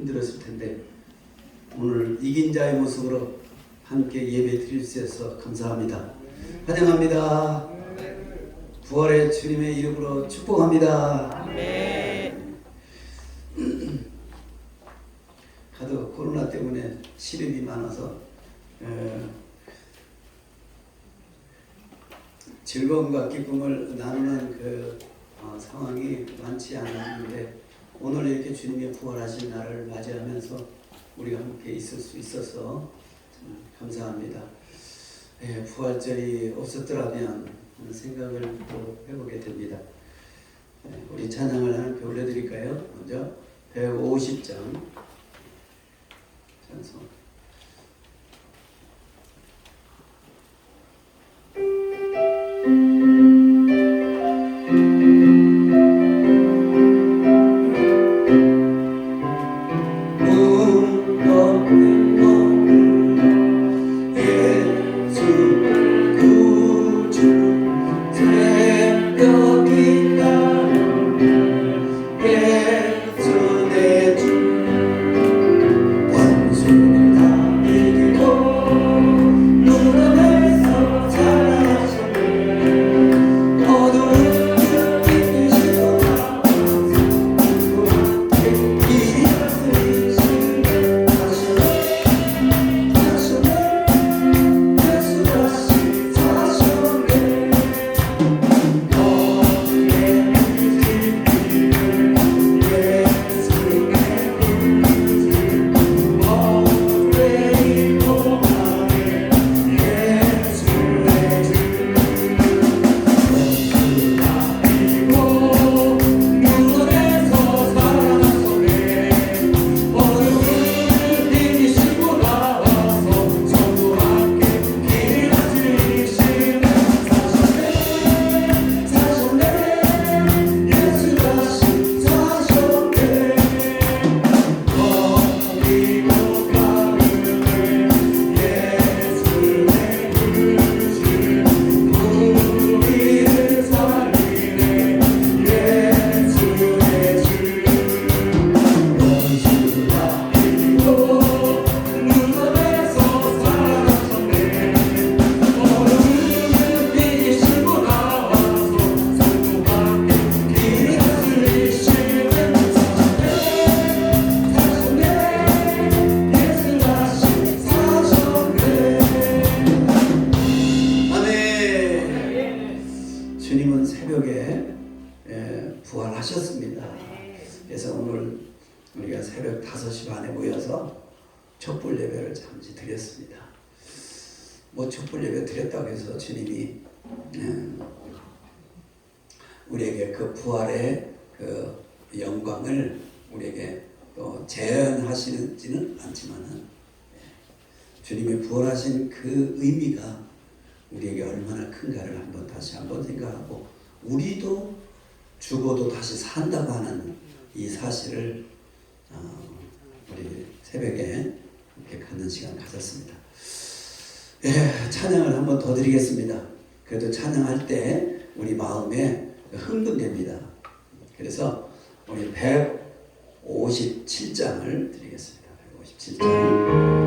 힘들었을 텐데 오늘 이긴 자의 모습으로 함께 예배 드릴 수 있어서 감사합니다. 환영합니다. 부활의 주님의 이름으로 축복합니다. 하도 코로나 때문에 시름이 많아서 즐거움과 기쁨을 나누는 그 상황이 많지 않았는데 오늘 이렇게 주님의 부활하신 날을 맞이하면서 우리가 함께 있을 수 있어서 감사합니다. 부활절이 없었더라면 하는 생각을 또 해보게 됩니다. 우리 찬양을 함께 올려드릴까요? 먼저 150장 찬송. 주님은 새벽에 부활하셨습니다. 그래서 오늘 우리가 새벽 5시 반에 모여서 촛불 예배를 잠시 드렸습니다. 뭐 촛불 예배 드렸다고 해서 주님이 우리에게 그 부활의 그 영광을 우리에게 또 재현하시지는 않지만은 주님이 부활하신 그 의미가 우리에게 얼마나 큰가를 다시 한번 생각하고 우리도 죽어도 다시 산다고 하는 이 사실을 우리 새벽에 이렇게 갖는 시간 가졌습니다. 찬양을 한번 더 드리겠습니다. 그래도 찬양할 때 우리 마음에 흥분됩니다. 그래서 우리 157장을 드리겠습니다. 157장.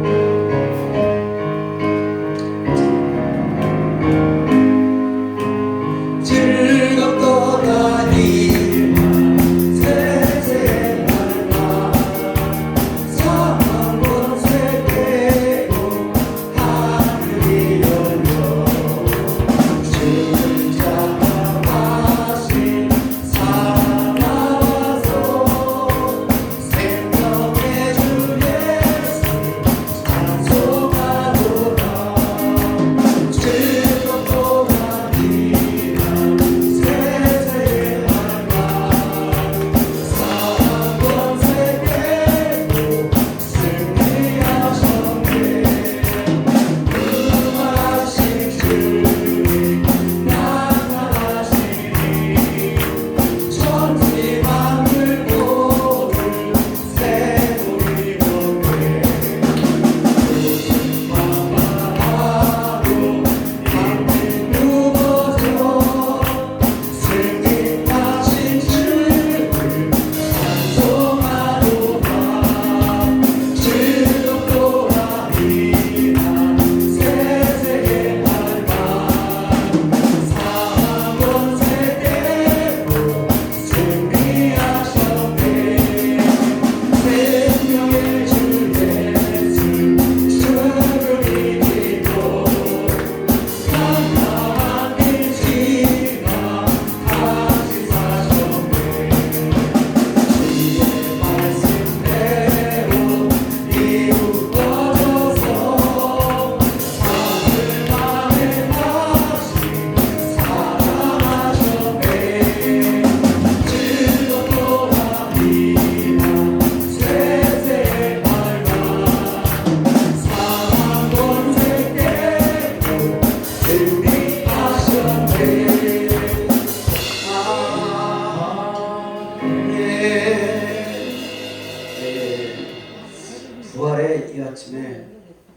부활의 이 아침에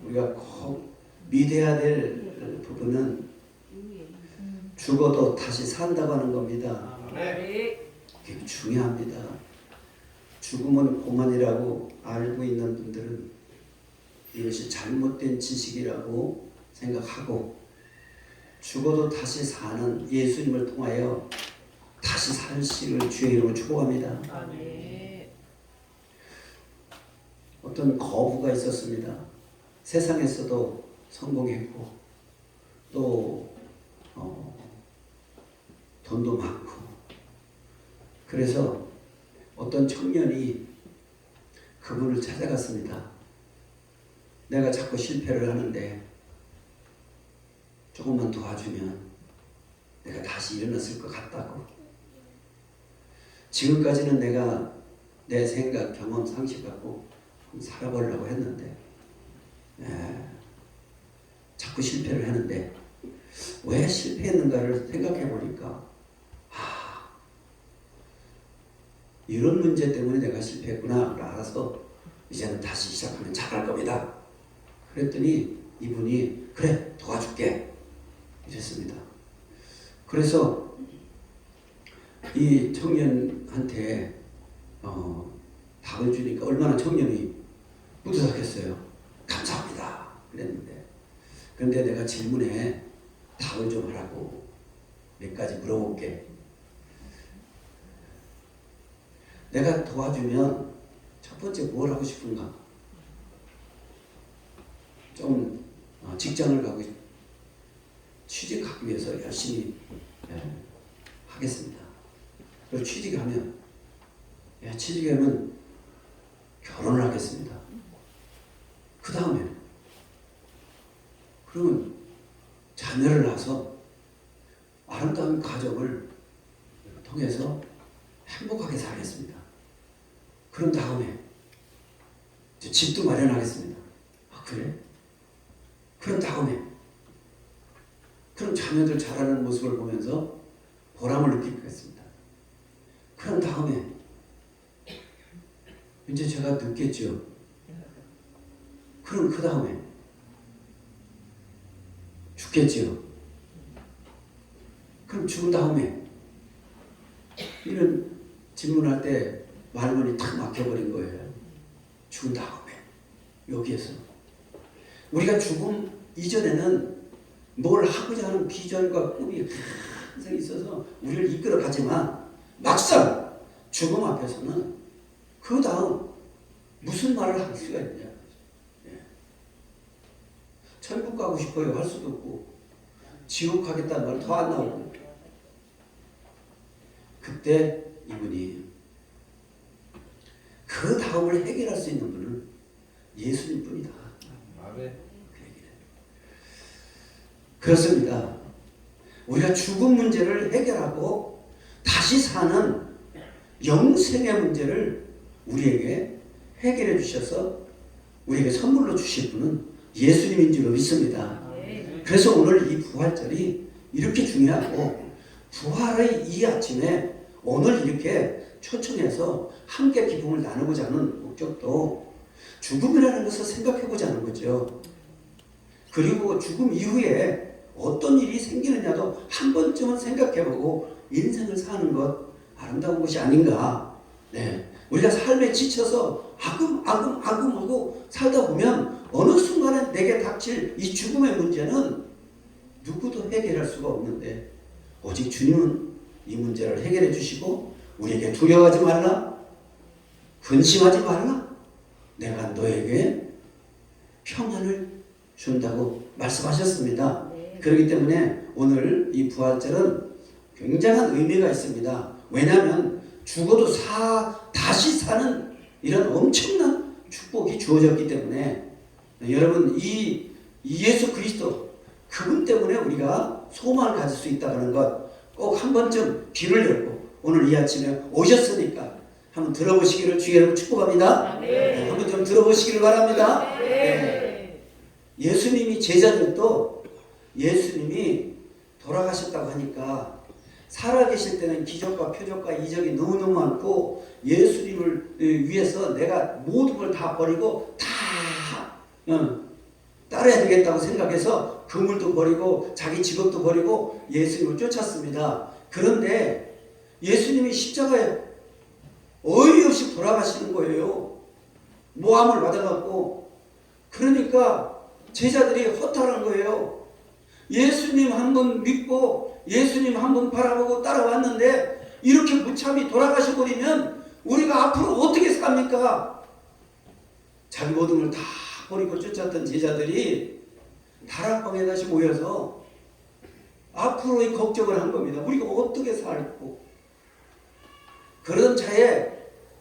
우리가 꼭 믿어야 될 부분은 죽어도 다시 산다고 하는 겁니다. 이게 중요합니다. 죽음은 공안이라고 알고 있는 분들은 이것이 잘못된 지식이라고 생각하고, 죽어도 다시 사는 예수님을 통하여 다시 사시를 주의 이름으로 축복합니다. 어떤 거부가 있었습니다. 세상에서도 성공했고 또 돈도 많고, 그래서 어떤 청년이 그분을 찾아갔습니다. 내가 자꾸 실패를 하는데 조금만 도와주면 내가 다시 일어났을 것 같다고. 지금까지는 내가 내 생각, 경험, 상식 갖고 살아보려고 했는데 자꾸 실패를 하는데 왜 실패했는가를 생각해 보니까 이런 문제 때문에 내가 실패했구나 알아서 이제는 다시 시작하면 잘할 겁니다. 그랬더니 이분이 그래 도와줄게 이랬습니다. 그래서 이 청년한테 답을 주니까 얼마나 청년이 뿌듯하겠어요. 감사합니다 그랬는데, 그런데 내가 질문에 답을 좀 하라고 몇 가지 물어볼게. 내가 도와주면 첫 번째 뭘 하고 싶은가? 좀 직장을 가고 취직하기 위해서 열심히 하겠습니다. 그리고 취직하면 결혼을 하겠습니다. 그 다음에 그러면 자녀를 낳아서 아름다운 가정을 통해서 행복하게 살겠습니다. 그런 다음에 집도 마련하겠습니다. 그래? 그런 다음에 그럼 자녀들 자라는 모습을 보면서 보람을 느끼겠습니다. 그런 다음에 이제 제가 늙겠죠. 그럼 그 다음에 죽겠죠. 그럼 죽은 다음에 이런 질문할 때 말문이 탁 막혀버린 거예요. 죽은 다음에 여기에서 우리가 죽음 이전에는 뭘 하고자 하는 비전과 꿈이 항상 있어서 우리를 이끌어가지만 막상 죽음 앞에서는 그 다음 무슨 말을 할 수가 있냐. 천국 가고 싶어요 할 수도 없고, 지옥 가겠다는 말 더 안 나오고. 그때 이분이 그 다음을 해결할 수 있는 분은 예수님 뿐이다. 그렇습니다. 우리가 죽음 문제를 해결하고 다시 사는 영생의 문제를 우리에게 해결해 주셔서 우리에게 선물로 주실 분은 예수님인 줄 믿습니다. 그래서 오늘 이 부활절이 이렇게 중요하고, 부활의 이 아침에 오늘 이렇게 초청해서 함께 기쁨을 나누고자 하는 목적도 죽음이라는 것을 생각해보자 하는 거죠. 그리고 죽음 이후에 어떤 일이 생기느냐도 한 번쯤은 생각해보고 인생을 사는 것 아름다운 것이 아닌가. 우리가 삶에 지쳐서 아금하고 살다 보면 어느 순간에 내게 닥칠 이 죽음의 문제는 누구도 해결할 수가 없는데, 오직 주님은 이 문제를 해결해 주시고 우리에게 두려워하지 말라, 근심하지 말라, 내가 너에게 평안을 준다고 말씀하셨습니다. 그렇기 때문에 오늘 이 부활절은 굉장한 의미가 있습니다. 왜냐하면 죽어도 다시 사는 이런 엄청난 축복이 주어졌기 때문에, 여러분 이 예수 그리스도 그분 때문에 우리가 소망을 가질 수 있다는 것 꼭 한 번쯤 귀를 열고 오늘 이 아침에 오셨으니까 한번 들어보시기를 주의 이름으로 축복합니다. 한번 좀 들어보시기를 바랍니다. 예수님이 제자들도 예수님이 돌아가셨다고 하니까 살아계실 때는 기적과 표적과 이적이 너무너무 많고 예수님을 위해서 내가 모든 걸 다 버리고 다 따라야 되겠다고 생각해서 그물도 버리고 자기 직업도 버리고 예수님을 쫓았습니다. 그런데 예수님이 십자가에 어이없이 돌아가시는 거예요. 모함을 받아갖고. 그러니까 제자들이 허탈한 거예요. 예수님 한 번 믿고 예수님 한 번 바라보고 따라왔는데 이렇게 무참히 돌아가셔 버리면 우리가 앞으로 어떻게 삽니까? 자기 모든 걸 다 버리고 쫓았던 제자들이 다락방에 다시 모여서 앞으로의 걱정을 한 겁니다. 우리가 어떻게 살고. 그런 차에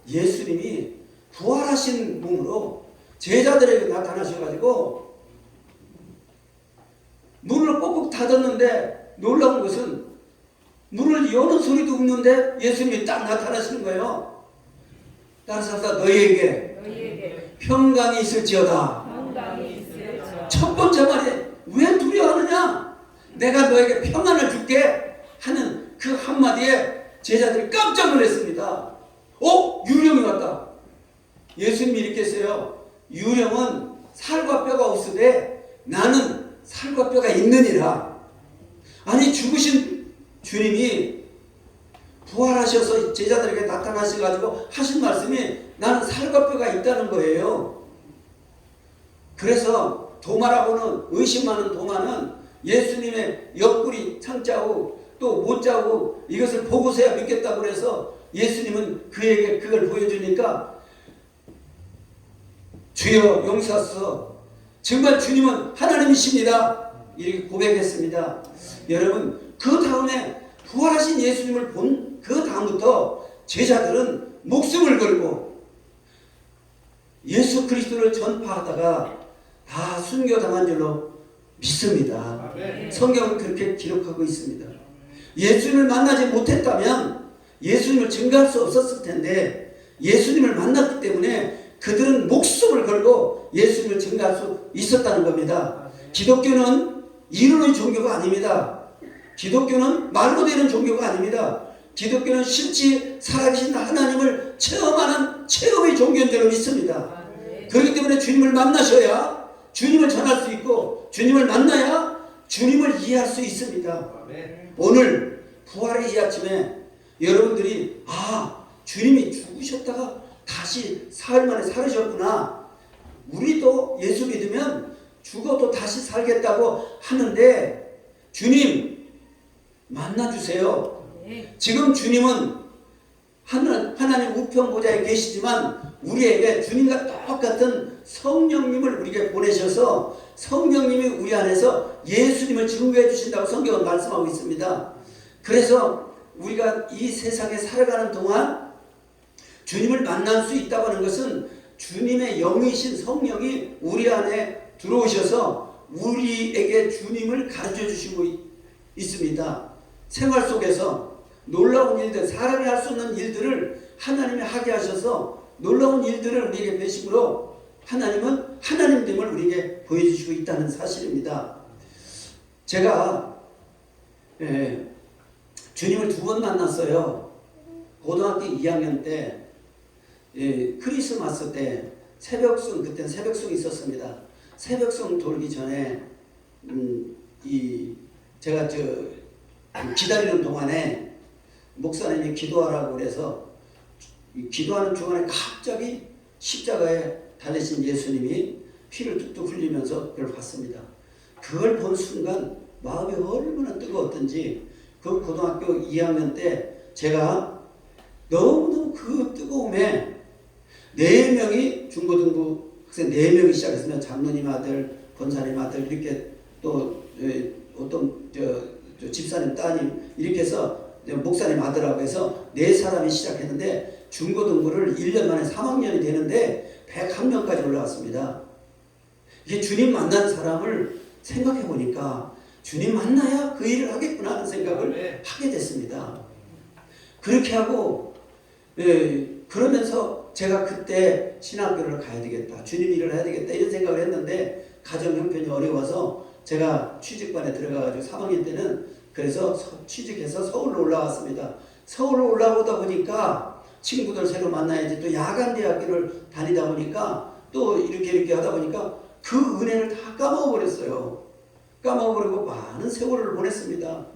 예수님이 부활하신 몸으로 제자들에게 나타나셔가지고 문을 꼭꼭 닫았는데 놀라운 것은 문을 여는 소리도 없는데 예수님이 딱 나타나시는 거예요. 따라서 너희에게 평강이 있을지어다. 첫 번째 말이 왜 두려워하느냐? 내가 너에게 평안을 줄게 하는 그 한마디에 제자들이 깜짝 놀랐습니다. 유령이 왔다. 예수님이 이렇게 했어요. 유령은 살과 뼈가 없으되 나는 살과 뼈가 있느니라. 아니 죽으신 주님이 부활하셔서 제자들에게 나타나셔가지고 하신 말씀이 나는 살과 뼈가 있다는 거예요. 그래서 도마라고는 의심 많은 도마는 예수님의 옆구리 창자국 또 못자국 이것을 보고서야 믿겠다고 그래서 예수님은 그에게 그걸 보여주니까 주여 용서하소서 정말 주님은 하나님이십니다 이렇게 고백했습니다. 여러분 그 다음에 부활하신 예수님을 본 그 다음부터 제자들은 목숨을 걸고 예수 그리스도를 전파하다가 다 순교당한 줄로 믿습니다. 성경은 그렇게 기록하고 있습니다. 예수님을 만나지 못했다면 예수님을 증거할 수 없었을 텐데 예수님을 만났기 때문에 그들은 목숨을 걸고 예수님을 증거할 수 있었다는 겁니다. 기독교는 이론의 종교가 아닙니다. 기독교는 말로 되는 종교가 아닙니다. 기독교는 실제 살아계신 하나님을 체험하는 체험의 종교인 줄로 믿습니다. 그렇기 때문에 주님을 만나셔야 주님을 전할 수 있고 주님을 만나야 주님을 이해할 수 있습니다. 오늘 부활의 이 아침에 여러분들이 주님이 죽으셨다가 다시 사흘 만에 살으셨구나. 우리도 예수 믿으면 죽어도 다시 살겠다고 하는데 주님 만나주세요. 지금 주님은 하나님 우편 보좌에 계시지만 우리에게 주님과 똑같은 성령님을 우리에게 보내셔서 성령님이 우리 안에서 예수님을 증거해 주신다고 성경은 말씀하고 있습니다. 그래서 우리가 이 세상에 살아가는 동안 주님을 만날 수 있다고 하는 것은 주님의 영이신 성령이 우리 안에 들어오셔서 우리에게 주님을 가르쳐 주시고 있습니다. 생활 속에서 놀라운 일들, 사람이 할 수 없는 일들을 하나님이 하게 하셔서 놀라운 일들을 우리에게 배심으로 하나님은 하나님됨을 우리에게 보여주시고 있다는 사실입니다. 제가 주님을 2번 만났어요. 고등학교 2학년 때 크리스마스 때 새벽송, 그때는 새벽송이 있었습니다. 새벽송 돌기 전에 제가 기다리는 동안에 목사님이 기도하라고 그래서 기도하는 중간에 갑자기 십자가에 달리신 예수님이 피를 뚝뚝 흘리면서 그걸 봤습니다. 그걸 본 순간 마음이 얼마나 뜨거웠던지 그 고등학교 2학년 때 제가 너무너무 그 뜨거움에 4명이 중고등부 학생 4명이 시작했으면 장로님 아들, 권사님 아들 이렇게 또 어떤 집사님 따님 이렇게 해서 목사님 아들하고 해서 4사람이 시작했는데 중고등부를 1년 만에 3학년이 되는데 101명까지 올라왔습니다. 이게 주님 만난 사람을 생각해 보니까 주님 만나야 그 일을 하겠구나 하는 생각을 하게 됐습니다. 그렇게 하고 그러면서 제가 그때 신학교를 가야 되겠다, 주님 일을 해야 되겠다 이런 생각을 했는데 가정 형편이 어려워서 제가 취직반에 들어가가지고 3학년 때는 그래서 취직해서 서울로 올라왔습니다. 서울로 올라오다 보니까 친구들 새로 만나야지, 또 야간대학교를 다니다 보니까 또 이렇게 하다 보니까 그 은혜를 다 까먹어버렸어요. 까먹어버리고 많은 세월을 보냈습니다.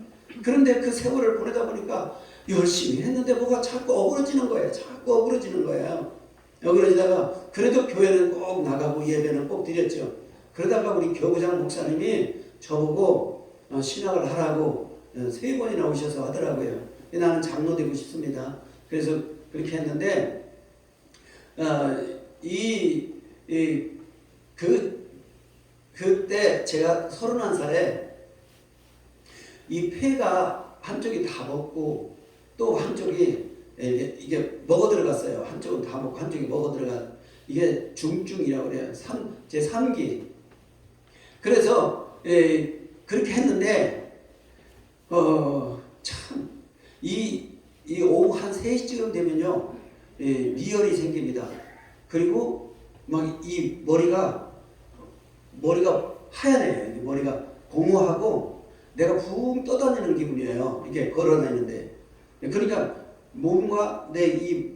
그런데 그 세월을 보내다 보니까 열심히 했는데 뭐가 자꾸 어그러지는 거예요. 자꾸 어그러지는 거예요. 어그러지다가 그래도 교회는 꼭 나가고 예배는 꼭 드렸죠. 그러다가 우리 교구장 목사님이 저보고 신학을 하라고 3번이나 오셔서 하더라고요. 나는 장로 되고 싶습니다. 그래서 그렇게 했는데 그때 제가 31살에 이 폐가 한쪽이 다 먹고 또 한쪽이 이게 먹어 들어갔어요. 한쪽은 다 먹고 한쪽이 먹어 들어간, 이게 중증이라고 그래요. 제 3기. 그래서 그렇게 했는데 참 이 오후 한 3시쯤 되면요 미열이 생깁니다. 그리고 막 이 머리가 하얀해요. 머리가 공허하고 내가 붕 떠다니는 기분이에요. 이게 걸어다니는데. 그러니까 몸과 내 이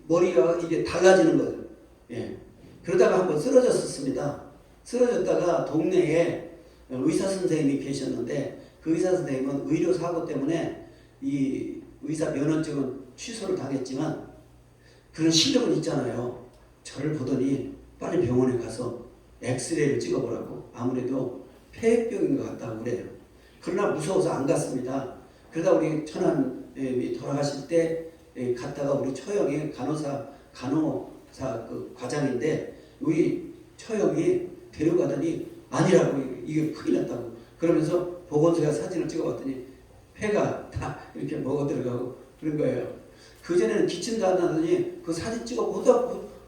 머리가 이게 달라지는 거예요. 예. 그러다가 한번 쓰러졌었습니다. 쓰러졌다가 동네에 의사 선생님이 계셨는데 그 의사 선생님은 의료 사고 때문에 이 의사 면허증은 취소를 당했지만 그런 실력은 있잖아요. 저를 보더니 빨리 병원에 가서 엑스레이를 찍어보라고, 아무래도 폐병인 것 같다고 그래요. 그러나 무서워서 안 갔습니다. 그러다 우리 천안이 돌아가실 때 갔다가 우리 처형이 간호사 그 과장인데 우리 처형이 데려가더니 아니라고, 이게 큰일 났다고 그러면서 보건소에 사진을 찍어봤더니 폐가 다 이렇게 먹어 들어가고 그런 거예요. 그전에는 기침도 안 나더니 그 사진 찍어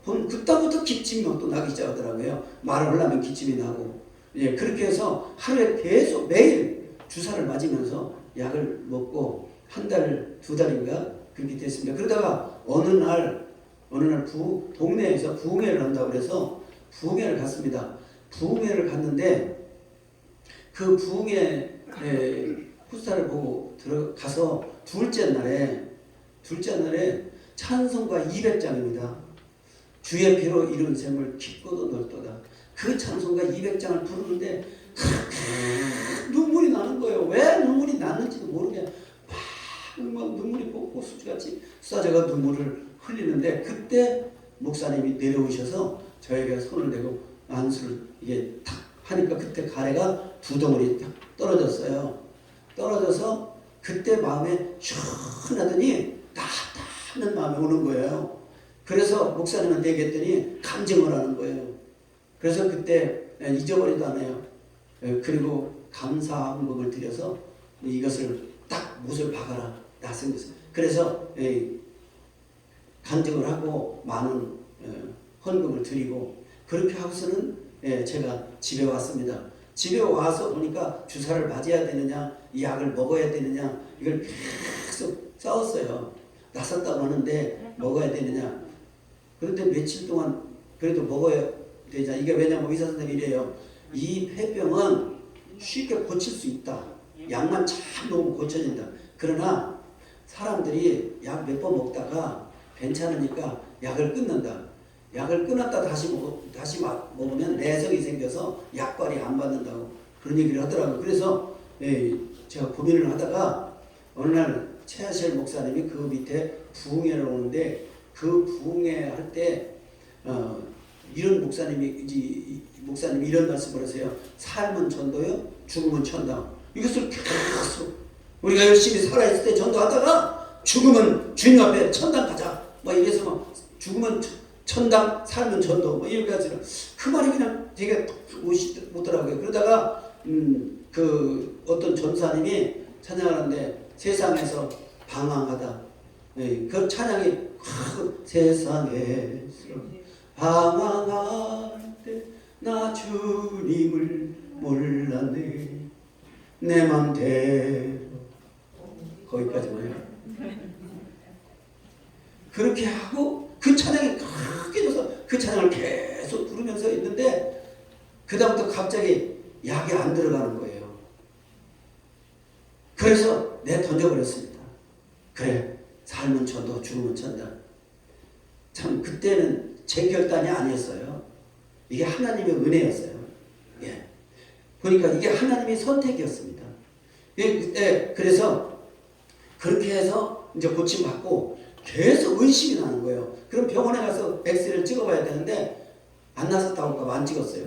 본 그때부터 기침이 또 나기 시작하더라고요. 말을 하려면 기침이 나고. 예, 그렇게 해서 하루에 계속 매일 주사를 맞으면서 약을 먹고 한 달, 2달인가 그렇게 됐습니다. 그러다가 어느 날 동네에서 부흥회를 한다고 그래서 부흥회를 갔습니다. 부흥회를 갔는데 그 부흥회 포스터를 보고 들어가서 둘째 날에 찬송가 200장입니다. 주의 피로 이룬 샘을 깊고도 넓도다. 그 찬송가 200장을 부르는데 눈물이 나는 거예요. 왜 눈물이 났는지도 모르게 막 눈물이 호수같이 쏟아져가 눈물을 흘리는데 그때 목사님이 내려오셔서 저에게 손을 대고 안수를 이게 탁 하니까 그때 가래가 2덩어리 딱 떨어졌어요. 떨어져서 그때 마음에 시원하더니 나았다 하는 마음이 오는 거예요. 그래서 목사님한테 얘기했더니 감정을 하는 거예요. 그래서 그때 잊어버리도 않아요. 그리고 감사 헌금을 드려서 이것을 딱 못을 박아라 낯선 것을. 그래서 간증을 하고 많은 헌금을 드리고 그렇게 하고서는 제가 집에 왔습니다. 집에 와서 보니까 주사를 맞아야 되느냐, 이 약을 먹어야 되느냐, 이걸 계속 싸웠어요. 낯섰다고 하는데 먹어야 되느냐. 그런데 며칠 동안 그래도 먹어야 되자. 이게 왜냐면 의사 선생님이 이래요. 이 폐병은 쉽게 고칠 수 있다. 약만 잘 먹으면 고쳐진다. 그러나 사람들이 약 몇 번 먹다가 괜찮으니까 약을 끊는다. 약을 끊었다 다시 먹으면 내성이 생겨서 약발이 안 받는다고 그런 얘기를 하더라고요. 그래서 제가 고민을 하다가 어느 날 최하실 목사님이 그 밑에 부흥회를 오는데 그 부흥회 할 때 이런 목사님이 이런 말씀을 하세요. 삶은 전도요, 죽음은 천당. 이것을 계속 우리가 열심히 살아있을 때 전도하다가 죽으면 주님 앞에 천당 가자. 막 이래서 막 죽으면 천당, 삶은 전도. 뭐 이렇게 하시는 그 말이 그냥 되게 오시더라고요. 그러다가 그 어떤 전사님이 찬양하는데 세상에서 방황하다. 그 찬양이 세상에서 방황할 때 나 주님을 몰랐네. 내 맘대로 거기까지만요. 그렇게 하고 그 찬양이 크게 져서 그 찬양을 계속 부르면서 있는데 그 다음부터 갑자기 약이 안 들어가는 거예요. 그래서 내 던져버렸습니다. 그래, 삶은 쳐도 죽으면 천다. 참 그때는 제 결단이 아니었어요. 이게 하나님의 은혜였어요. 예. 그러니까 이게 하나님의 선택이었습니다. 예, 그래서 그렇게 해서 이제 고침받고 계속 의심이 나는 거예요. 그럼 병원에 가서 엑스레이를 찍어봐야 되는데 안 나섰다고 할까 봐 안 찍었어요.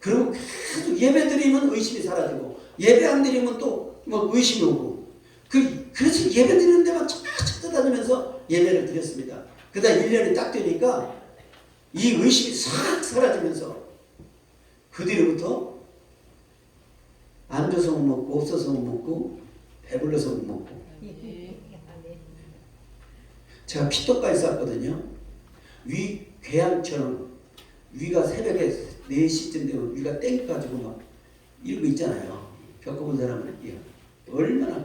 그리고 계속 예배 드리면 의심이 사라지고 예배 안 드리면 또 뭐 의심이 오고 그래서 예배 드리는 데만 찾아다니면서 예배를 드렸습니다. 그러다 1년이 딱 되니까 이 의심이 싹 사라지면서 그 뒤로부터 앉아서 못 먹고 없어서 못 먹고 배불러서 못 먹고 제가 피토까지 쌌거든요. 위 괴양처럼 위가 새벽에 4시쯤 되면 위가 땡겨가지고 막 이런 거 있잖아요. 겪어본 사람은 얼마나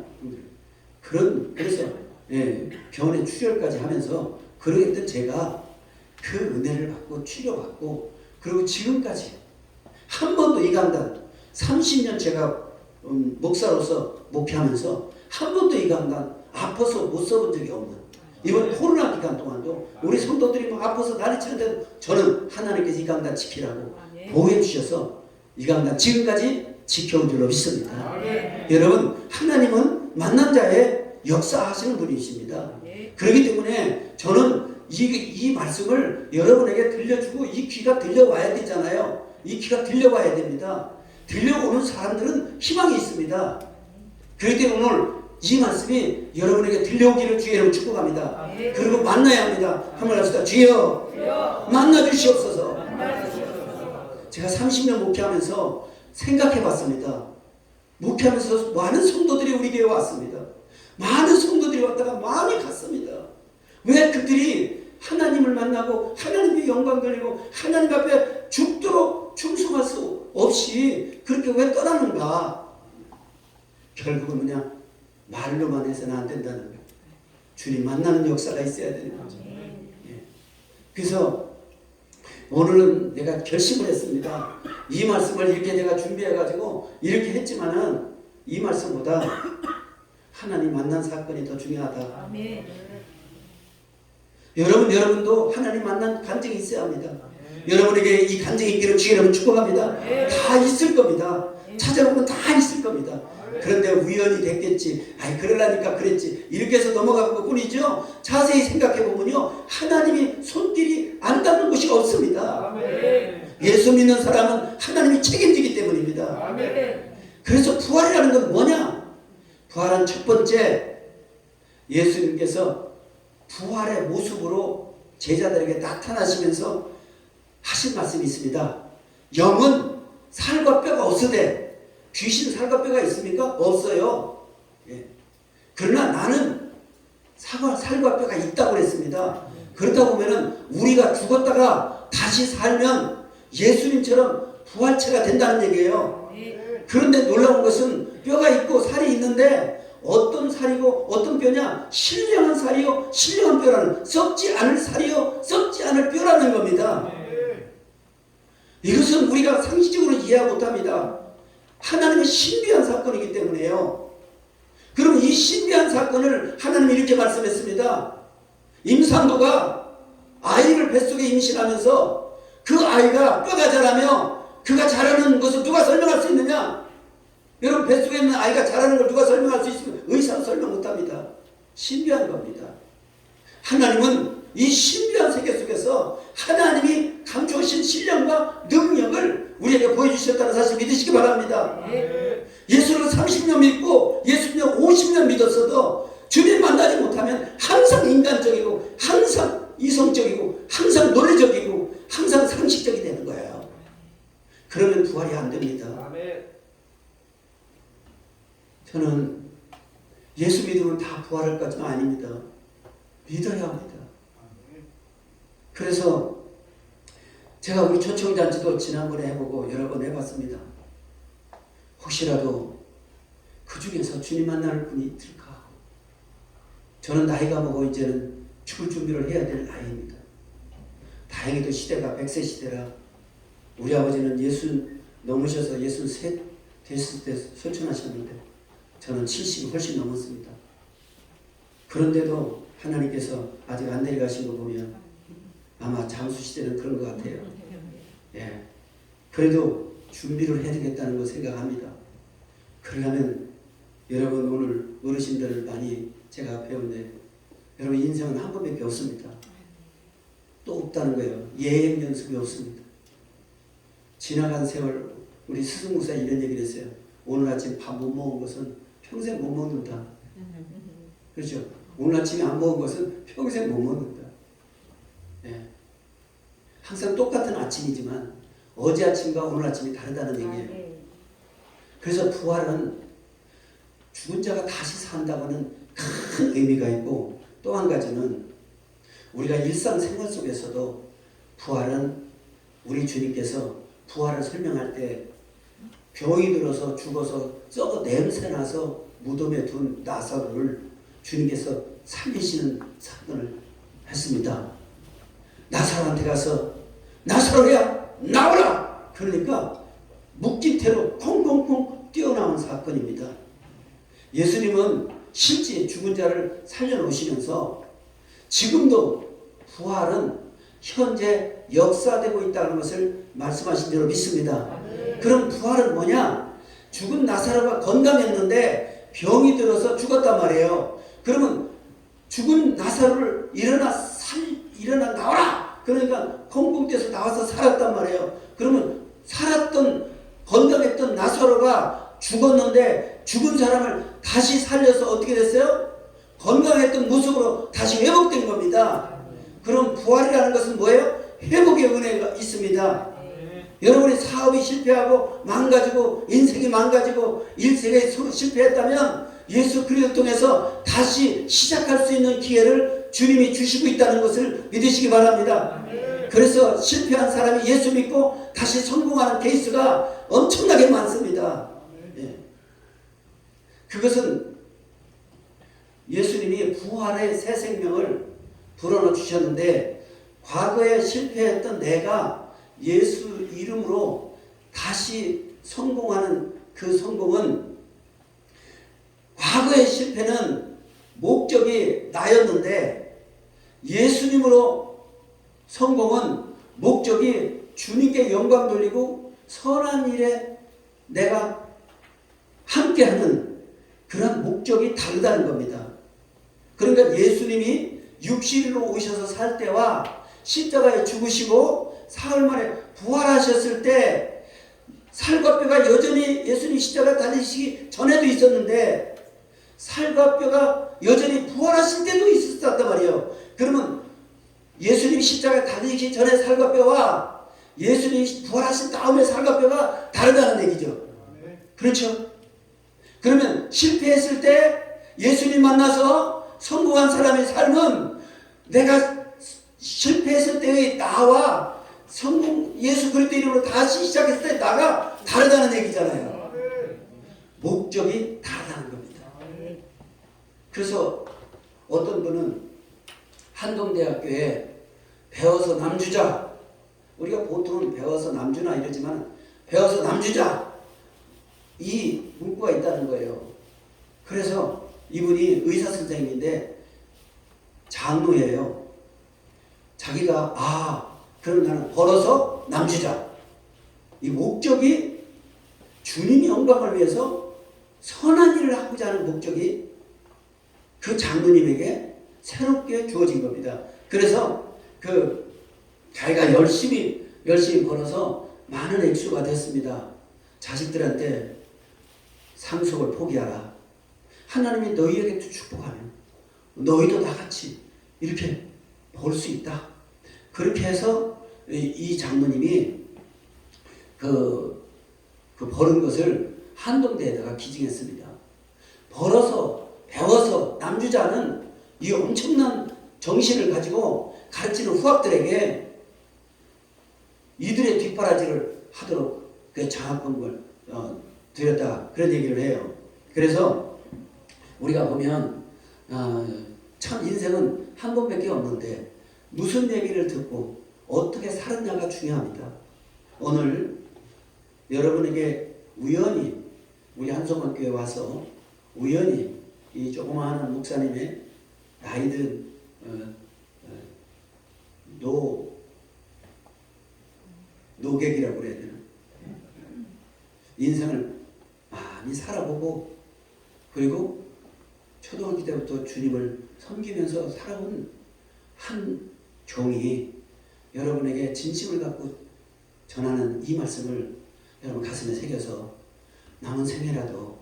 그래서 예, 병원에 출혈까지 하면서 그러겠던 제가 그 은혜를 받고 치료받고 그리고 지금까지 한 번도 이 강단 30년 제가 목사로서 목회하면서 한 번도 이 강단 아파서 못 써본 적이 없는 이번 코로나 기간 동안도 우리 성도들이 뭐 아파서 난리치는데도 저는 하나님께서 이 강단 지키라고 보호해 주셔서 이 강단 지금까지 지켜온 줄로 믿습니다. 여러분 하나님은 만난 자의 역사하시는 분이십니다. 그렇기 때문에 저는 이 말씀을 여러분에게 들려주고 이 귀가 들려와야 되잖아요. 이 귀가 들려와야 됩니다. 들려오는 사람들은 희망이 있습니다. 그렇기 때문에 오늘 이 말씀이 여러분에게 들려오기를 주의 이름으로 축복합니다. 그리고 만나야 합니다. 한번 합시다. 주여 만나 주시옵소서. 제가 30년 목회하면서 생각해 봤습니다. 목회하면서 많은 성도들이 우리 교회에 왔습니다. 많은 성도들이 왔다가 많이 갔습니다. 왜 그들이 하나님을 만나고 하나님의 영광 돌리고 하나님 앞에 죽도록 충성할 수 없이 그렇게 왜 떠나는가? 결국은 그냥 말로만 해서는 안 된다는 거예요. 주님 만나는 역사가 있어야 되는 거죠. 예. 그래서 오늘은 내가 결심을 했습니다. 이 말씀을 이렇게 내가 준비해가지고 이렇게 했지만은 이 말씀보다 하나님 만난 사건이 더 중요하다. 아멘. 여러분도 하나님 만난 간증이 있어야 합니다. 여러분에게 이 간증이 있기를 주의 이름으로 축복합니다. 다 있을 겁니다. 찾아보면 다 있을 겁니다. 그런데 우연히 됐겠지. 그러려니까 그랬지. 이렇게 해서 넘어간 것 뿐이죠. 자세히 생각해 보면요. 하나님이 손길이 안 닿는 곳이 없습니다. 예수 믿는 사람은 하나님이 책임지기 때문입니다. 그래서 부활이라는 건 뭐냐? 부활은 첫 번째 예수님께서 부활의 모습으로 제자들에게 나타나시면서 하신 말씀이 있습니다. 영은 살과 뼈가 없으되 귀신 살과 뼈가 있습니까? 없어요. 예. 그러나 나는 살과 뼈가 있다고 그랬습니다. 그렇다 보면은 우리가 죽었다가 다시 살면 예수님처럼 부활체가 된다는 얘기예요. 그런데 놀라운 것은 뼈가 있고 살이 있는데 어떤 살이고 어떤 뼈냐? 신령한 살이요 신령한 뼈라는 썩지 않을 살이요 썩지 않을 뼈라는 겁니다. 이것은 우리가 상식적으로 이해 못합니다. 하나님의 신비한 사건이기 때문에요. 그럼 이 신비한 사건을 하나님이 이렇게 말씀했습니다. 임산부가 아이를 뱃속에 임신하면서 그 아이가 뼈가 자라며 그가 자라는 것을 누가 설명할 수 있느냐? 여러분 뱃속에 있는 아이가 자라는 걸 누가 설명할 수 있으면 의사는 설명 못합니다. 신비한 겁니다. 하나님은 이 신비한 세계 속에서 하나님이 감추신 신령과 능력을 우리에게 보여주셨다는 사실 믿으시기 바랍니다. 예수를 30년 믿고 예수님 50년 믿었어도 주님 만나지 못하면 항상 인간적이고 항상 이성적이고 항상 논리적이고 항상 상식적이 되는 거예요. 그러면 부활이 안 됩니다. 저는 예수 믿으면 다 부활할 것은 아닙니다. 믿어야 합니다. 그래서 제가 우리 초청잔치도 지난번에 해보고 여러 번 해봤습니다. 혹시라도 그 중에서 주님 만날 분이 있을까 하고 저는 나이가 먹어 이제는 죽을 준비를 해야 될 나이입니다. 다행히도 시대가 100세 시대라 우리 아버지는 60 넘으셔서 63 됐을 때 소천하셨는데 저는 70이 훨씬 넘었습니다. 그런데도 하나님께서 아직 안 내려가신 거 보면 아마 장수 시대는 그런 것 같아요. 예. 그래도 준비를 해야되겠다는 거 생각합니다. 그러려면 여러분 오늘 어르신들을 많이 제가 배운데 여러분 인생은 한 번밖에 없습니다. 또 없다는 거예요. 예행 연습이 없습니다. 지나간 세월 우리 스승무사 이런 얘기를 했어요. 오늘 아침 밥 못 먹은 것은 평생 못 먹는다. 그렇죠? 오늘 아침에 안 먹은 것은 평생 못 먹는다. 예. 항상 똑같은 아침이지만 어제 아침과 오늘 아침이 다르다는 얘기예요. 그래서 부활은 죽은 자가 다시 산다고는 큰 의미가 있고, 또 한 가지는 우리가 일상생활 속에서도 부활은 우리 주님께서 부활을 설명할 때 병이 들어서 죽어서 썩어 냄새나서 무덤에 둔 나사로를 주님께서 살리시는 사건을 했습니다. 나사로한테 가서 나사로야 나오라! 그러니까 묶인 태로 콩콩콩 뛰어나온 사건입니다. 예수님은 실제 죽은 자를 살려놓으시면서 지금도 부활은 현재 역사되고 있다는 것을 말씀하신 줄로 믿습니다. 그럼 부활은 뭐냐? 죽은 나사로가 건강했는데 병이 들어서 죽었단 말이에요. 그러면 죽은 나사로를 일어나 나와라! 그러니까 콩콩 뛰어서 나와서 살았단 말이에요. 그러면 살았던 건강했던 나사로가 죽었는데 죽은 사람을 다시 살려서 어떻게 됐어요? 건강했던 모습으로 다시 회복된 겁니다. 그럼 부활이라는 것은 뭐예요? 회복의 은혜가 있습니다. 여러분이 사업이 실패하고 망가지고 인생이 망가지고 일생에 실패했다면 예수 그리스도 통해서 다시 시작할 수 있는 기회를 주님이 주시고 있다는 것을 믿으시기 바랍니다. 그래서 실패한 사람이 예수 믿고 다시 성공하는 케이스가 엄청나게 많습니다. 그것은 예수님이 부활의 새 생명을 불어넣어 주셨는데, 과거에 실패했던 내가 예수 이름으로 다시 성공하는 그 성공은, 과거의 실패는 목적이 나였는데 예수님으로 성공은 목적이 주님께 영광 돌리고 선한 일에 내가 함께하는 그런 목적이 다르다는 겁니다. 그러니까 예수님이 육신으로 오셔서 살 때와 십자가에 죽으시고 사흘 만에 부활하셨을 때 살과 뼈가 여전히 예수님 십자가 달리시기 전에도 있었는데 살과 뼈가 여전히 부활하실 때도 있었단 말이에요. 그러면 예수님 십자가 달리시기 전에 살과 뼈와 예수님 부활하신 다음에 살과 뼈가 다르다는 얘기죠. 그렇죠? 그러면 실패했을 때 예수님 만나서 성공한 사람의 삶은 내가 실패했을 때의 나와 성공 예수 그리스도 이름으로 다시 시작했을 때 나가 다르다는 얘기잖아요. 목적이 다르다는 겁니다. 그래서 어떤 분은 한동대학교에 배워서 남주자, 우리가 보통은 배워서 남주나 이러지만 배워서 남주자 이 문구가 있다는 거예요. 그래서 이분이 의사 선생님인데 장로예요. 자기가 그럼 나는 벌어서 남주자, 이 목적이 주님 영광을 위해서 선한 일을 하고자 하는 목적이 그 장로님에게 새롭게 주어진 겁니다. 그래서 자기가 열심히 벌어서 많은 액수가 됐습니다. 자식들한테 상속을 포기하라. 하나님이 너희에게 축복하면 너희도 나같이 이렇게 벌 수 있다. 그렇게 해서 이 장모님이 그 벌은 것을 한동대에다가 기증했습니다. 벌어서 배워서 남주자는 이 엄청난 정신을 가지고 가르치는 후학들에게 이들의 뒷바라지를 하도록 그 장학금을 드렸다, 그런 얘기를 해요. 그래서 우리가 보면 참 인생은 한 번밖에 없는데 무슨 얘기를 듣고 어떻게 살았냐가 중요합니다. 오늘 여러분에게 우연히 우리 한성원교회 와서 우연히 이 조그마한 목사님의 나이든 노객이라고 그래야 되나? 인생을 많이 살아보고 그리고 초등학교 때부터 주님을 섬기면서 살아온 한 종이 여러분에게 진심을 갖고 전하는 이 말씀을 여러분 가슴에 새겨서 남은 생애라도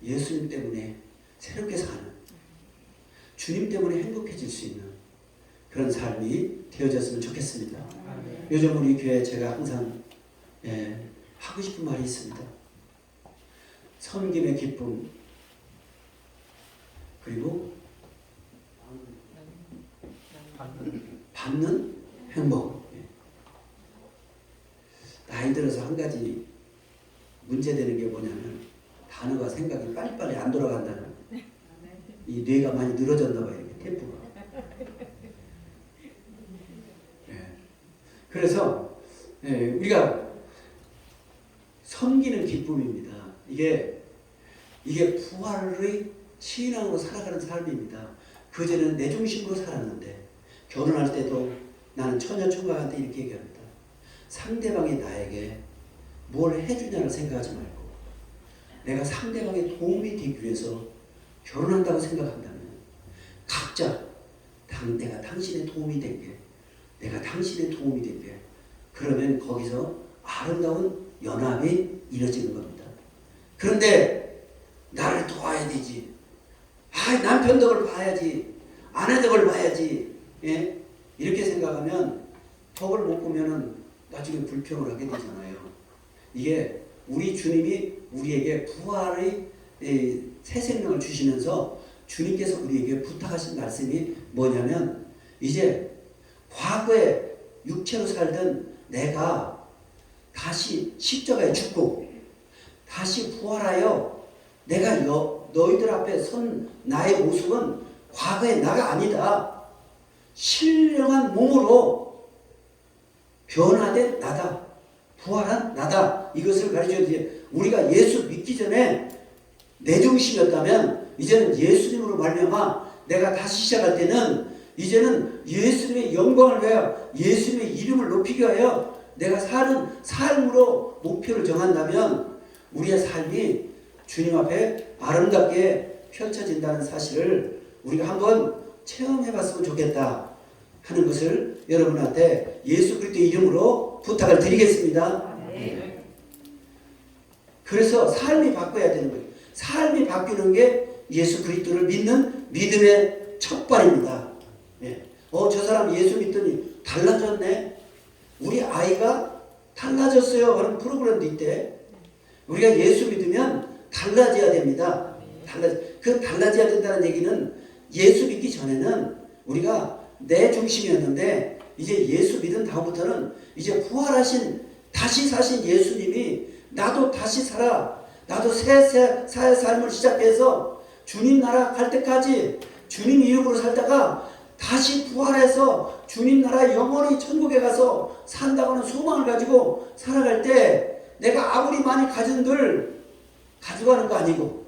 예수님 때문에 새롭게 사는, 주님 때문에 행복해질 수 있는 그런 삶이 되어졌으면 좋겠습니다. 요즘 우리 교회에 제가 항상 하고 싶은 말이 있습니다. 섬김의 기쁨, 그리고 받는 행복. 나이 들어서 한 가지 문제되는 게 뭐냐면 단어가 생각이 빨리빨리 안 돌아간다는, 이 뇌가 많이 늘어졌나 봐요. 템포가. 그래서 우리가 섬기는 기쁨입니다. 이게 부활의 신앙으로 살아가는 삶입니다. 그전에는 내 중심으로 살았는데 결혼할 때도 나는 처녀총각한테 이렇게 얘기합니다. 상대방이 나에게 뭘 해주냐를 생각하지 말고 내가 상대방에 도움이 되기 위해서 결혼한다고 생각한다면 각자 내가 당신의 도움이 될게, 내가 당신의 도움이 될게, 그러면 거기서 아름다운 연합이 이루어지는 겁니다. 그런데 나를 도와야 되지, 남편 덕을 봐야지, 아내 덕을 봐야지, 이렇게 생각하면 덕을 못 보면은 나중에 불평을 하게 되잖아요. 이게 우리 주님이 우리에게 부활의 새 생명을 주시면서 주님께서 우리에게 부탁하신 말씀이 뭐냐면, 이제 과거에 육체로 살던 내가 다시 십자가에 죽고 다시 부활하여 내가 너희들 앞에 선 나의 모습은 과거의 나가 아니다. 신령한 몸으로 변화된 나다. 부활한 나다. 이것을 가르쳐야 돼. 우리가 예수 믿기 전에 내 중심이었다면 이제는 예수님으로 말미암아 내가 다시 시작할 때는 이제는 예수님의 영광을 위하여 예수님의 이름을 높이기 위하여 내가 사는 삶으로 목표를 정한다면 우리의 삶이 주님 앞에 아름답게 펼쳐진다는 사실을 우리가 한번 체험해봤으면 좋겠다 하는 것을 여러분한테 예수 그리스도의 이름으로 부탁을 드리겠습니다. 그래서 삶이 바꿔야 되는 거예요. 삶이 바뀌는 게 예수 그리스도를 믿는 믿음의 첫발입니다. 저 사람 예수 믿더니 달라졌네. 우리 아이가 달라졌어요 하는 프로그램도 있대. 우리가 예수 믿으면 달라져야 됩니다. 달라져야 된다는 얘기는 예수 믿기 전에는 우리가 내 중심이었는데 이제 예수 믿은 다음부터는 이제 부활하신 다시 사신 예수님이 나도 다시 살아, 나도 새 삶을 시작해서 주님 나라 갈 때까지 주님 이름으로 살다가 다시 부활해서 주님 나라 영원히 천국에 가서 산다고 하는 소망을 가지고 살아갈 때 내가 아무리 많이 가진들 가져가는 거 아니고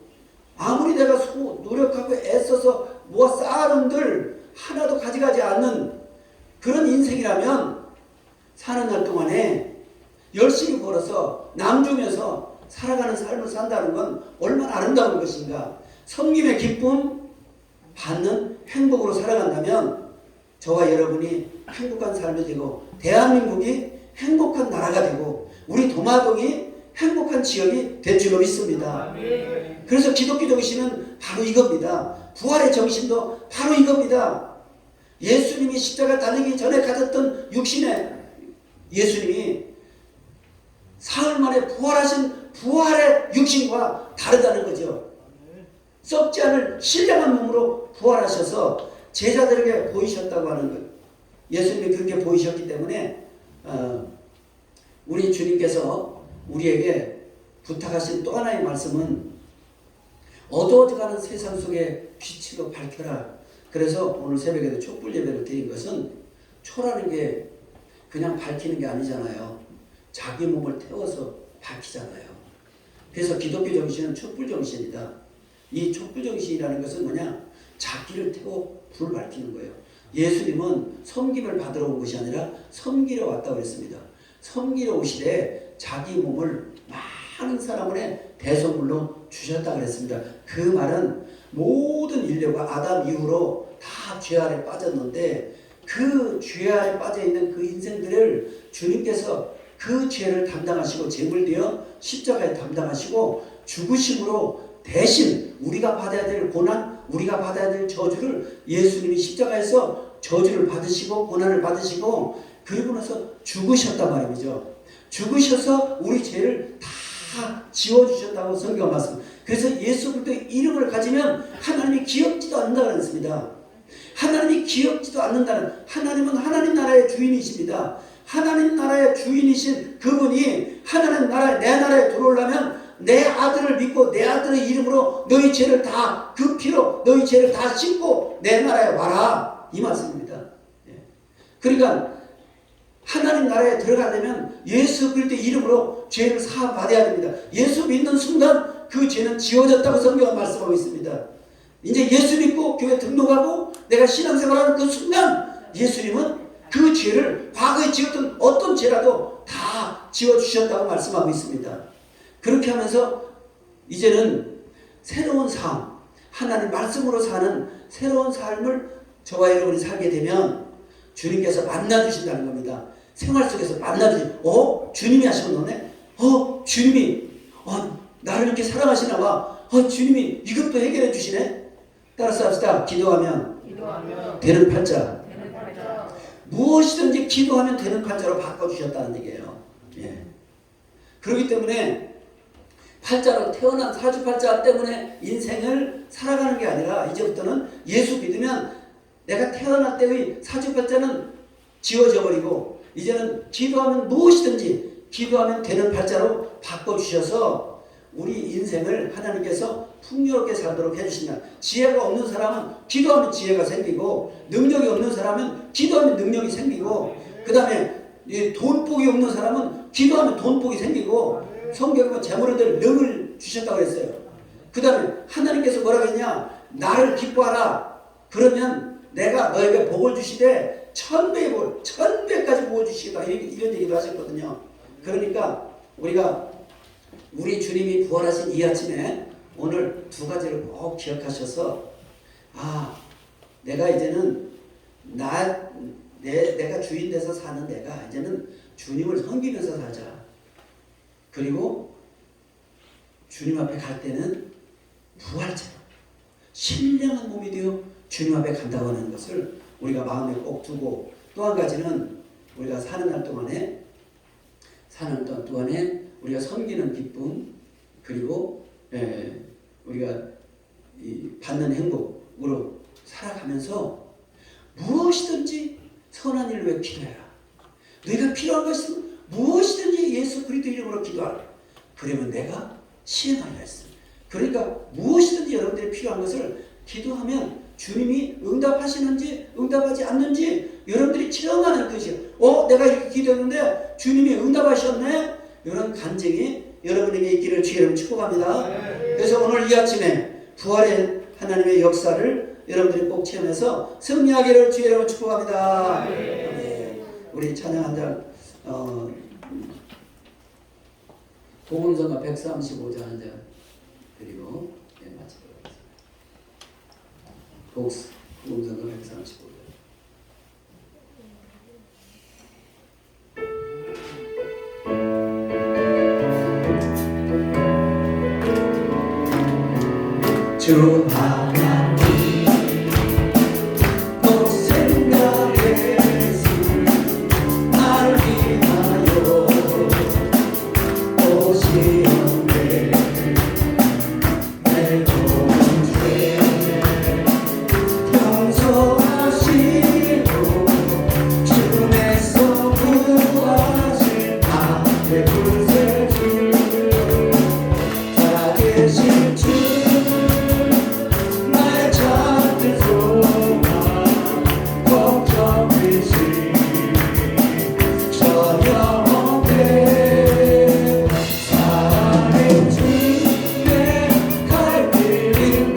아무리 내가 노력하고 애써서 모아 쌓아놓은들 하나도 가져가지 않는 그런 인생이라면 사는 날 동안에 열심히 벌어서 남주면서 살아가는 삶을 산다는 건 얼마나 아름다운 것인가. 섬김의 기쁨 받는 행복으로 살아간다면 저와 여러분이 행복한 삶이 되고 대한민국이 행복한 나라가 되고 우리 도마동이 행복한 지역이 될 줄로 믿습니다. 그래서 기독교 정신은 바로 이겁니다. 부활의 정신도 바로 이겁니다. 예수님이 십자가 달리기 전에 가졌던 육신의 예수님이 사흘 만에 부활하신 부활의 육신과 다르다는 거죠. 썩지 않을 신령한 몸으로 부활하셔서 제자들에게 보이셨다고 하는 것. 예수님이 그렇게 보이셨기 때문에 우리 주님께서 우리에게 부탁하신 또 하나의 말씀은 어두워져가는 세상 속에 빛으로 밝혀라. 그래서 오늘 새벽에도 촛불 예배를 드린 것은 초라는 게 그냥 밝히는 게 아니잖아요. 자기 몸을 태워서 밝히잖아요. 그래서 기독교 정신은 촛불 정신이다. 이 촛불정신이라는 것은 뭐냐? 자기를 태워 불을 밝히는 거예요. 예수님은 섬김을 받으러 온 것이 아니라 섬기러 왔다고 그랬습니다. 섬기러 오시되 자기 몸을 많은 사람의 대속물로 주셨다고 그랬습니다. 그 말은 모든 인류가 아담 이후로 다 죄 아래 빠졌는데 그 죄 아래 빠져있는 그 인생들을 주님께서 그 죄를 담당하시고 제물되어 십자가에 담당하시고 죽으심으로 대신 우리가 받아야 될 고난, 우리가 받아야 될 저주를 예수님이 십자가에서 저주를 받으시고 고난을 받으시고 그리고 나서 죽으셨단 말이죠. 죽으셔서 우리 죄를 다 지워주셨다고 성경 말씀. 그래서 예수 그리스도의 이름을 가지면 하나님이 기억지도 않는다고 했습니다. 하나님이 기억지도 않는다는, 하나님은 하나님 나라의 주인이십니다. 하나님 나라의 주인이신 그분이 하나님 나라에, 내 나라에 들어오려면 내 아들을 믿고 내 아들의 이름으로 너희 죄를 다, 그 피로 너희 죄를 다 씻고 내 나라에 와라, 이 말씀입니다. 그러니까 하나님 나라에 들어가려면 예수 그리스도의 이름으로 죄를 사함받아야 됩니다. 예수 믿는 순간 그 죄는 지워졌다고 성경은 말씀하고 있습니다. 이제 예수 믿고 교회 등록하고 내가 신앙생활하는 그 순간 예수님은 그 죄를 과거에 지었던 어떤 죄라도 다 지워주셨다고 말씀하고 있습니다. 그렇게 하면서 이제는 새로운 삶, 하나님 말씀으로 사는 새로운 삶을 저와 여러분이 살게 되면 주님께서 만나주신다는 겁니다. 생활 속에서 만나주신, 주님이 하신 거네? 주님이 나를 이렇게 사랑하시나 봐. 주님이 이것도 해결해 주시네? 따라서 합시다. 기도하면 되는 팔자. 무엇이든지 기도하면 되는 팔자로 바꿔주셨다는 얘기예요. 예. 그렇기 때문에 팔자로 태어난 사주팔자 때문에 인생을 살아가는 게 아니라 이제부터는 예수 믿으면 내가 태어날 때의 사주팔자는 지워져 버리고 이제는 기도하면 무엇이든지 기도하면 되는 팔자로 바꿔주셔서 우리 인생을 하나님께서 풍요롭게 살도록 해주신다. 지혜가 없는 사람은 기도하면 지혜가 생기고 능력이 없는 사람은 기도하면 능력이 생기고 그 다음에 돈복이 없는 사람은 기도하면 돈복이 생기고 성경에 재물을 들 능을 주셨다고 했어요. 그 다음에 하나님께서 뭐라고 했냐? 나를 기뻐하라. 그러면 내가 너에게 복을 주시되 천배의 복, 천배까지 복을 주시겠다. 이런 얘기도 하셨거든요. 그러니까 우리 주님이 부활하신 이 아침에 오늘 두 가지를 꼭 기억하셔서 내가 이제는 내가 주인 돼서 사는 내가 이제는 주님을 섬기면서 살자. 그리고 주님 앞에 갈 때는 부활체로 신령한 몸이 되어 주님 앞에 간다고 하는 것을 우리가 마음에 꼭 두고 또 한 가지는 우리가 사는 날 동안에 우리가 섬기는 기쁨 그리고 우리가 받는 행복으로 살아가면서 무엇이든지 선한 일을 위해 기도해라. 너희가 필요한 것은 무엇이든지 예수 그리스도 이름으로 기도하라. 그러면 내가 시행하리라 했어. 그러니까 무엇이든지 여러분들이 필요한 것을 기도하면 주님이 응답하시는지 응답하지 않는지 여러분들이 체험하는 것이에요. 내가 이렇게 기도했는데 주님이 응답하셨네? 이런 간증이 여러분에게 있기를 주의 이름으로 축복합니다. 그래서 오늘 이 아침에 부활의 하나님의 역사를 여러분들이 꼭 체험해서 승리하기를 주의 이름으로 축복합니다. 우리 찬양 한 장 복음성가 135장 한 장 드리고 마치도록 하겠습니다. 복음성가 135장. 주 하나님 꼭 생각해서 나를 위하여 오시옵네. 내 죄 용서하시고 주님에서 구하실 앞에 불새 주 살아계신 주 사랑의 주님의 갈 길이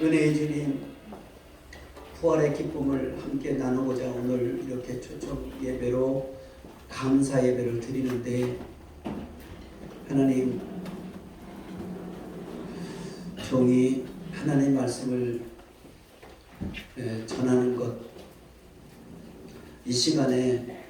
은혜의 주님, 부활의 기쁨을 함께 나누고자 오늘 이렇게 초청 예배로 감사 예배를 드리는데, 하나님, 종이 하나님 말씀을 전하는 것, 이 시간에